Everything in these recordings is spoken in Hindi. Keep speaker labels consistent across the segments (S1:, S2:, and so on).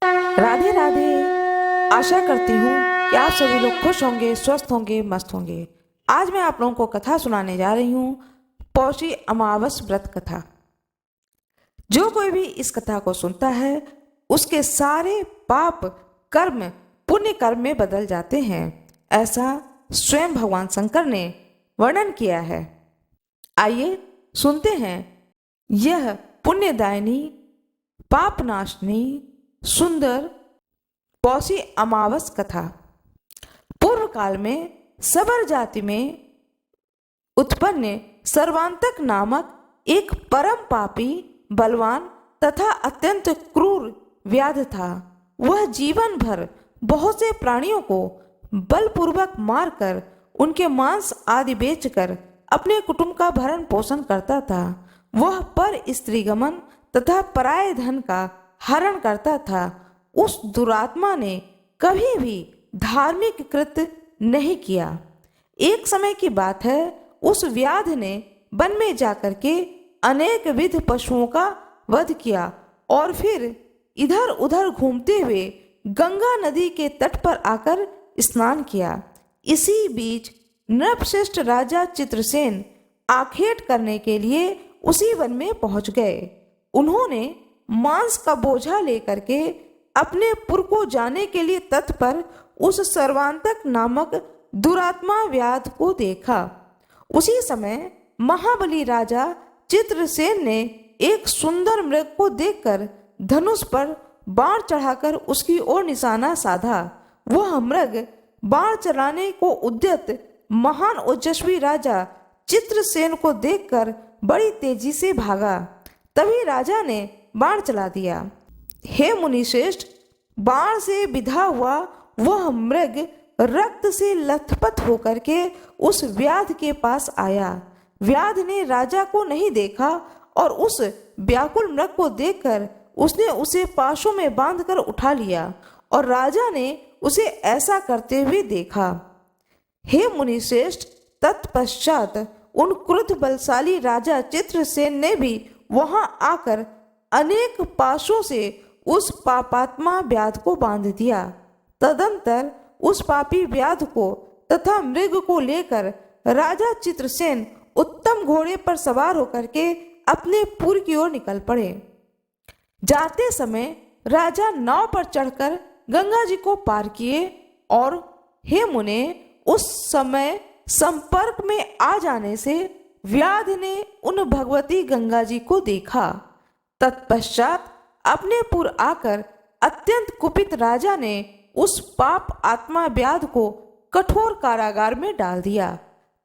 S1: राधे राधे। आशा करती हूँ कि आप सभी लोग खुश होंगे, स्वस्थ होंगे, मस्त होंगे। आज मैं आप लोगों को कथा सुनाने जा रही हूँ, पौषी अमावस व्रत कथा। जो कोई भी इस कथा को सुनता है उसके सारे पाप कर्म पुण्य कर्म में बदल जाते हैं, ऐसा स्वयं भगवान शंकर ने वर्णन किया है। आइए सुनते हैं यह पुण्यदायिनी, पापनाशनी, सुंदर पौषी अमावस कथा। पूर्व काल में सबर जाति में उत्पन्न सर्वांतक नामक एक परम पापी, बलवान तथा अत्यंत क्रूर व्याध था। वह जीवन भर बहुत से प्राणियों को बलपूर्वक मारकर उनके मांस आदि बेचकर अपने कुटुंब का भरण पोषण करता था। वह पर स्त्रीगमन तथा पराये धन का हरण करता था। उस दुरात्मा ने कभी भी धार्मिक कृत्य नहीं किया। एक समय की बात है, उस व्याध ने वन में जाकर के अनेक विध पशुओं का वध किया और फिर इधर उधर घूमते हुए गंगा नदी के तट पर आकर स्नान किया। इसी बीच नृपश्रेष्ठ राजा चित्रसेन आखेट करने के लिए उसी वन में पहुंच गए। उन्होंने मांस का बोझा लेकर के अपने पुर को जाने के लिए तत्पर उस सर्वांतक नामक दुरात्मा व्याध को देखा। उसी समय महाबली राजा चित्रसेन ने एक सुंदर मृग को देखकर धनुष पर बाण चढ़ाकर उसकी ओर निशाना साधा। वह मृग बाण चलाने को उद्यत महान ओजस्वी राजा चित्रसेन को देखकर बड़ी तेजी से भागा। तभी राजा ने बाण चला दिया। हे मुनिश्रेष्ठ, बाण से बिधा हुआ वह मृग रक्त से लथपथ होकर के उस व्याध के पास आया। व्याध ने राजा को नहीं देखा और उस व्याकुल मृग को देखकर उसने उसे पाशों में बांधकर उठा लिया और राजा ने उसे ऐसा करते हुए देखा। हे मुनिश्रेष्ठ, तत्पश्चात उन क्रुद्ध बलशाली राजा चित्रसेन ने भी वहां आकर अनेक पाशों से उस पापात्मा व्याध को बांध दिया। तदंतर उस पापी व्याध को तथा मृग को लेकर राजा चित्रसेन उत्तम घोड़े पर सवार होकर के अपने पुर की ओर निकल पड़े। जाते समय राजा नाव पर चढ़कर गंगा जी को पार किए और हे मुने, उस समय संपर्क में आ जाने से व्याध ने उन भगवती गंगा जी को देखा। तत्पश्चात अपने पुर आकर अत्यंत कुपित राजा ने उस पाप आत्मा व्याध को कठोर कारागार में डाल दिया।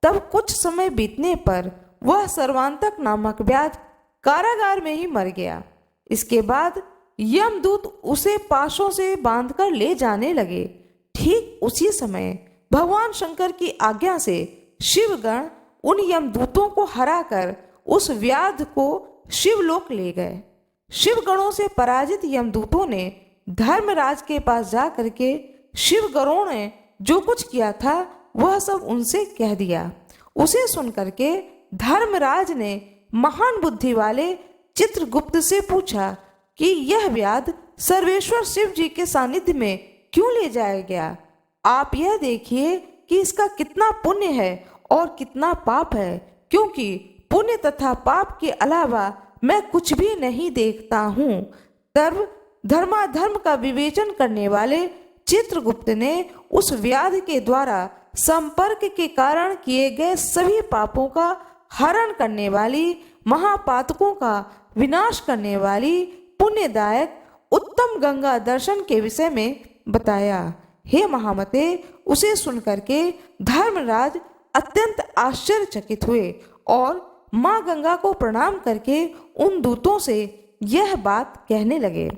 S1: तब कुछ समय बीतने पर वह सर्वांतक नामक व्याध कारागार में ही मर गया। इसके बाद यमदूत उसे पाशों से बांधकर ले जाने लगे। ठीक उसी समय भगवान शंकर की आज्ञा से शिवगण उन यमदूतों को हराकर उस व्याध को शिवलोक ले गए। शिवगणों से पराजित यमदूतों ने धर्मराज के पास जा करके शिवगणों ने जो कुछ किया था वह सब उनसे कह दिया। उसे सुनकर के धर्मराज ने महान बुद्धि वाले चित्रगुप्त से पूछा कि यह व्याध सर्वेश्वर शिव जी के सानिध्य में क्यों ले जाया गया? आप यह देखिए कि इसका कितना पुण्य है और कितना पाप है, क्योंकि पुण्य तथा पाप के अलावा मैं कुछ भी नहीं देखता हूँ। तब धर्माधर्म का विवेचन करने वाले चित्रगुप्त ने उस व्याध के द्वारा संपर्क के कारण किए गए सभी पापों का हरण करने वाली, महापातकों का विनाश करने वाली, पुण्यदायक उत्तम गंगा दर्शन के विषय में बताया। हे महामते, उसे सुनकर के धर्मराज अत्यंत आश्चर्यचकित हुए और माँ गंगा को प्रणाम करके उन दूतों से यह बात कहने लगे।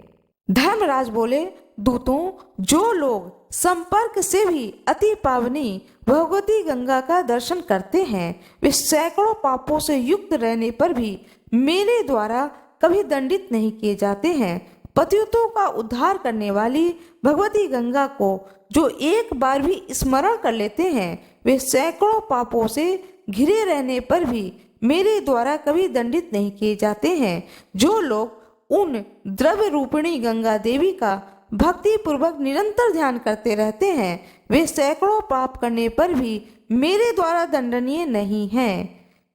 S1: धर्मराज बोले, दूतों, जो लोग संपर्क से भी अति पावनी भगवती गंगा का दर्शन करते हैं वे सैकड़ों पापों से युक्त रहने पर भी मेरे द्वारा कभी दंडित नहीं किए जाते हैं। पतितों का उद्धार करने वाली भगवती गंगा को जो एक बार भी स्मरण कर लेते हैं वे सैकड़ों पापों से घिरे रहने पर भी मेरे द्वारा कभी दंडित नहीं किए जाते हैं। जो लोग उन द्रव्य रूपिणी गंगा देवी का भक्ति पूर्वक निरंतर ध्यान करते रहते हैं, वे सैकड़ों पाप करने पर भी मेरे द्वारा दंडनीय नहीं हैं।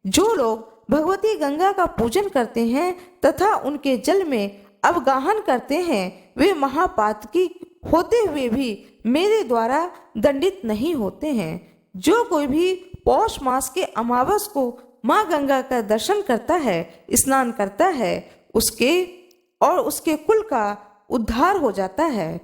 S1: जो लोग भगवती गंगा का पूजन करते हैं तथा उनके जल में अवगाहन करते हैं, वे महापातकी होते हुए भी मेरे द्वारा दंडित नहीं होते हैं। जो कोई भी पौष मास के अमावस को माँ गंगा का दर्शन करता है, स्नान करता है, उसके कुल का उद्धार हो जाता है।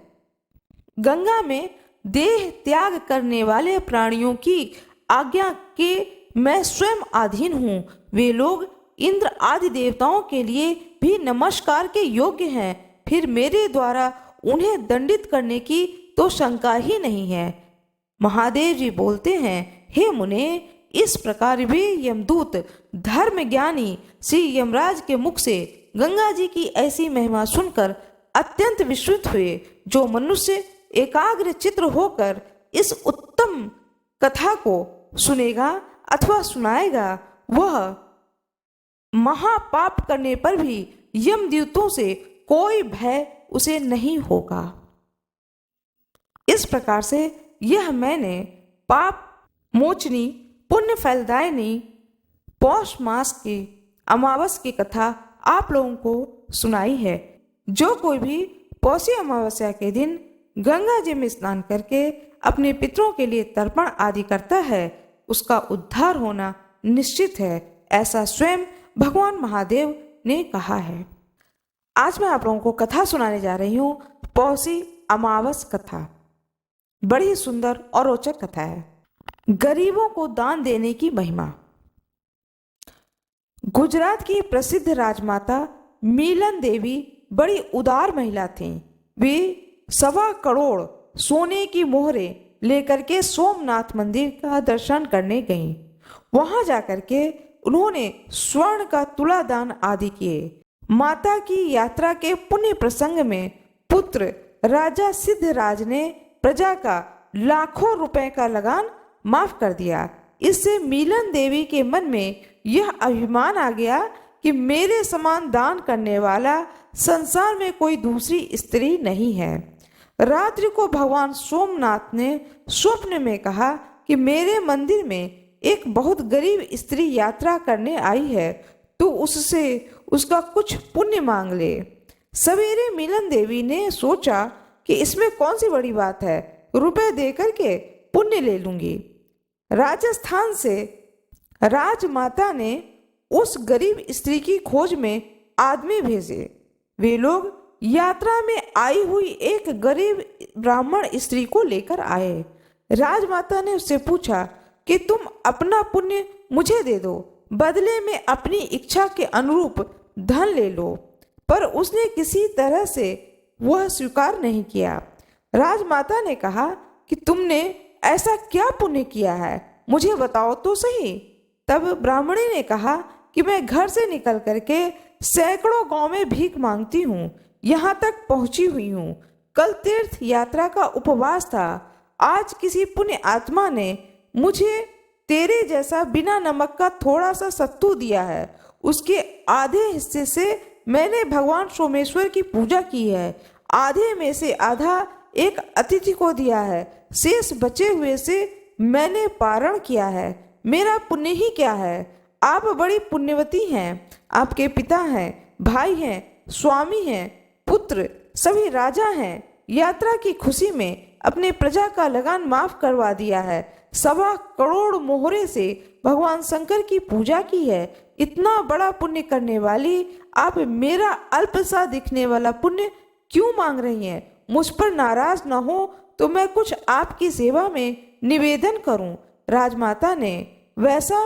S1: गंगा में देह त्याग करने वाले प्राणियों की आज्ञा के मैं स्वयं अधीन हूँ। वे लोग इंद्र आदि देवताओं के लिए भी नमस्कार के योग्य हैं, फिर मेरे द्वारा उन्हें दंडित करने की तो शंका ही नहीं है। महादेव जी बोलते हैं, हे मुने, इस प्रकार वे यमदूत धर्म ज्ञानी श्री यमराज के मुख से गंगा जी की ऐसी महिमा सुनकर अत्यंत विस्मित हुए। जो मनुष्य एकाग्र चित्र होकर इस उत्तम कथा को सुनेगा अथवा सुनाएगा, वह महापाप करने पर भी यमदूतों से कोई भय उसे नहीं होगा। इस प्रकार से यह मैंने पाप मोचनी पुण्य फलदायिनी पौष मास की अमावस की कथा आप लोगों को सुनाई है। जो कोई भी पौषी अमावस्या के दिन गंगा जी में स्नान करके अपने पितरों के लिए तर्पण आदि करता है, उसका उद्धार होना निश्चित है, ऐसा स्वयं भगवान महादेव ने कहा है। आज मैं आप लोगों को कथा सुनाने जा रही हूँ, पौषी अमावस कथा। बड़ी सुंदर और रोचक कथा है। गरीबों को दान देने की महिमा। गुजरात की प्रसिद्ध राजमाता मीलन देवी बड़ी उदार महिला थीं। वे 1.25 करोड़ सोने की मोहरें लेकर के सोमनाथ मंदिर का दर्शन करने गईं। वहां जाकर के उन्होंने स्वर्ण का तुला दान आदि किए। माता की यात्रा के पुण्य प्रसंग में पुत्र राजा सिद्धराज ने प्रजा का लाखों रुपए का लगान माफ कर दिया। इससे मीलन देवी के मन में यह अभिमान आ गया कि मेरे समान दान करने वाला संसार में कोई दूसरी स्त्री नहीं है। रात्रि को भगवान सोमनाथ ने स्वप्न में कहा कि मेरे मंदिर में एक बहुत गरीब स्त्री यात्रा करने आई है, तू उससे उसका कुछ पुण्य मांग ले। सवेरे मीलन देवी ने सोचा कि इसमें कौन सी बड़ी बात है, रुपए दे करके पुण्य ले लूंगी। राजस्थान से राजमाता ने उस गरीब स्त्री की खोज में आदमी भेजे। वे लोग यात्रा में आई हुई एक गरीब ब्राह्मण स्त्री को लेकर आए। राजमाता ने उससे पूछा कि तुम अपना पुण्य मुझे दे दो, बदले में अपनी इच्छा के अनुरूप धन ले लो। पर उसने किसी तरह से वह स्वीकार नहीं किया। राजमाता ने कहा कि तुमने ऐसा क्या पुण्य किया है, मुझे बताओ तो सही। तब ब्राह्मणी ने कहा कि मैं घर से निकल करके सैकड़ों गांव में भीख मांगती हूँ, यहाँ तक पहुंची हुई हूँ। कल तीर्थ यात्रा का उपवास था, आज किसी पुण्य आत्मा ने मुझे तेरे जैसा बिना नमक का थोड़ा सा सत्तू दिया है। उसके आधे हिस्से से मैंने भगवान सोमेश्वर की पूजा की है, आधे में से आधा एक अतिथि को दिया है, शेष बचे हुए से मैंने पारण किया है। मेरा पुण्य ही क्या है? आप बड़ी पुण्यवती हैं। आपके पिता हैं, भाई हैं, स्वामी हैं, पुत्र सभी राजा हैं। यात्रा की खुशी में अपने प्रजा का लगान माफ करवा दिया है। 1.25 करोड़ मोहरे से भगवान शंकर की पूजा की है। इतना बड़ा पुण्य करने वाली आप मेरा अल्प सा दिखने वाला पुण्य क्यों मांग रही हैं? मुझ पर नाराज न हो तो मैं कुछ आपकी सेवा में निवेदन करूं। राजमाता ने वैसा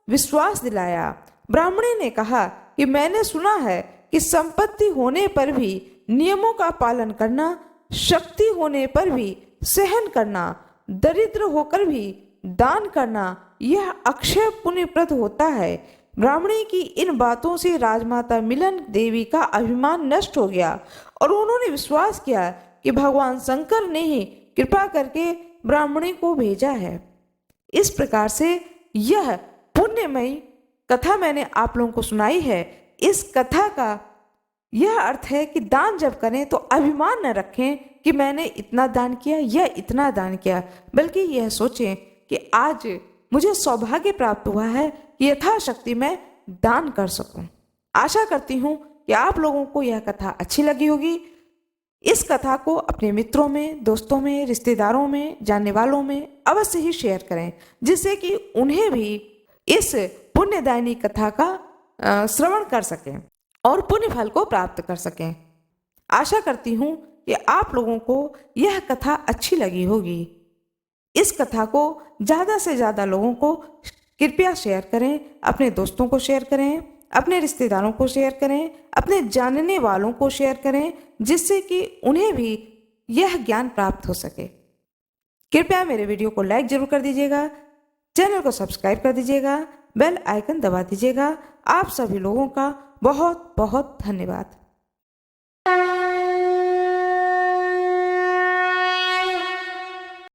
S1: विश्वास दिलाया। ब्राह्मणी ने कहा कि मैंने सुना है कि संपत्ति होने पर भी नियमों का पालन करना, शक्ति होने पर भी सहन करना, दरिद्र होकर भी दान करना, यह अक्षय पुण्यप्रद होता है। ब्राह्मणी की इन बातों से राजमाता मिलन देवी का अभिमान नष्ट हो गया और उन्होंने विश्वास किया कि भगवान शंकर ने ही कृपा करके ब्राह्मणी को भेजा है। इस प्रकार से यह पुण्यमयी कथा मैंने आप लोगों को सुनाई है। इस कथा का यह अर्थ है कि दान जब करें तो अभिमान न रखें कि मैंने इतना दान किया या इतना दान किया, बल्कि यह सोचें कि आज मुझे सौभाग्य प्राप्त हुआ है कि यथाशक्ति मैं दान कर सकूं। आशा करती हूँ कि आप लोगों को यह कथा अच्छी लगी होगी। इस कथा को अपने मित्रों में, दोस्तों में, रिश्तेदारों में, जानने वालों में अवश्य ही शेयर करें, जिससे कि उन्हें भी इस पुण्यदायिनी कथा का श्रवण कर सकें और पुण्य फल को प्राप्त कर सकें। आशा करती हूँ कि आप लोगों को यह कथा अच्छी लगी होगी। इस कथा को ज़्यादा से ज़्यादा लोगों को कृपया शेयर करें, अपने दोस्तों को शेयर करें, अपने रिश्तेदारों को शेयर करें, अपने जानने वालों को शेयर करें, जिससे कि उन्हें भी यह ज्ञान प्राप्त हो सके। कृपया मेरे वीडियो को लाइक जरूर कर दीजिएगा, चैनल को सब्सक्राइब कर दीजिएगा, बेल आइकन दबा दीजिएगा। आप सभी लोगों का बहुत बहुत धन्यवाद।